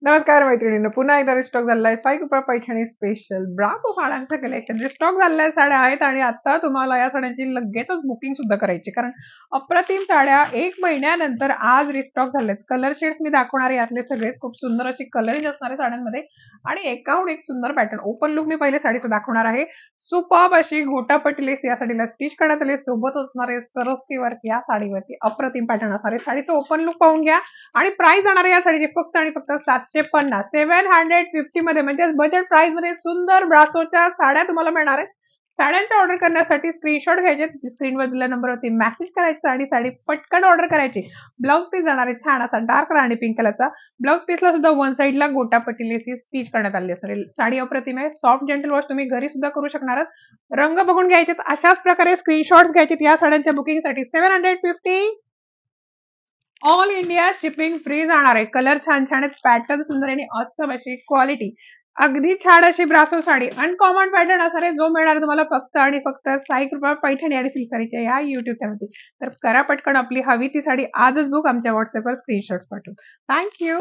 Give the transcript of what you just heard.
नमस्कार मैत्रिणींनो, पुन्हा एकदा रिस्टॉक झालेला साई कृपा पैठणी स्पेशल ब्रासो साड्यांचं कलेक्शन रिस्टॉक झालेल्या साड्या आहेत आणि आता तुम्हाला या साड्यांची लगेचच बुकिंग सुद्धा करायची, कारण अप्रतिम साड्या 1 महिन्यानंतर आज रिस्टॉक झाल्यात. कलर शेड्स मी दाखवणार आहे, यातले सगळेच खूप सुंदर अशी कलरेज असणार आहे साड्यांमध्ये आणि एकाहून एक सुंदर पॅटर्न. ओपन लुक मी पहिले साडीचं दाखवणार आहे. सुपर्ब अशी गोटापट्टी लेस या साडीला स्टिच करण्यात आली, सोबत असणारे सरोस्की वर्क या साडीवरती अप्रतिम पॅटर्न असणार आहे. साडीचं ओपन लुक पाहून घ्या आणि प्राइस जाणार आहे या साडीची फक्त आणि फक्त 750 750 मध्ये, म्हणजे बजेट प्राइस मध्ये सुंदर ब्रासोच्या साड्या तुम्हाला मिळणार आहेत. साड्यांचा ऑर्डर करण्यासाठी स्क्रीनशॉट घ्यायचे, स्क्रीनवर दिलेल्या नंबरवरती मेसेज करायचा आणि साडी पटकन ऑर्डर करायची. ब्लाऊज पीस जाणार आहे छान असा डार्क राणी पिंक कलरचा. ब्लाऊज पीसला सुद्धा वन साईडला गोटापट्टी लेसी स्टिच करण्यात आली असेल. साडी अप्रतिम आहे, सॉफ्ट जेंटल वॉश तुम्ही घरी सुद्धा करू शकणार आहात. रंग बघून घ्यायचे, अशाच प्रकारे स्क्रीनशॉट घ्यायचे या साड्यांच्या बुकिंगसाठी. 750 ऑल इंडिया शिपिंग फ्री जाणार आहे. कलर छान छान आहेत, पॅटर्न सुंदर आणि ऑसम अशी क्वालिटी. अगदी छान अशी ब्रासो साडी अनकॉमन पॅटर्न असणार आहे, जो मिळणार तुम्हाला फक्त आणि फक्त साई कृपा पैठणी आणि सिल्कसारीच्या या युट्यूब चॅनलवरती. तर करा पटकन आपली हवी ती साडी आजच बुक, आमच्या व्हॉट्सअपवर स्क्रीनशॉट पाठवून. थँक्यू.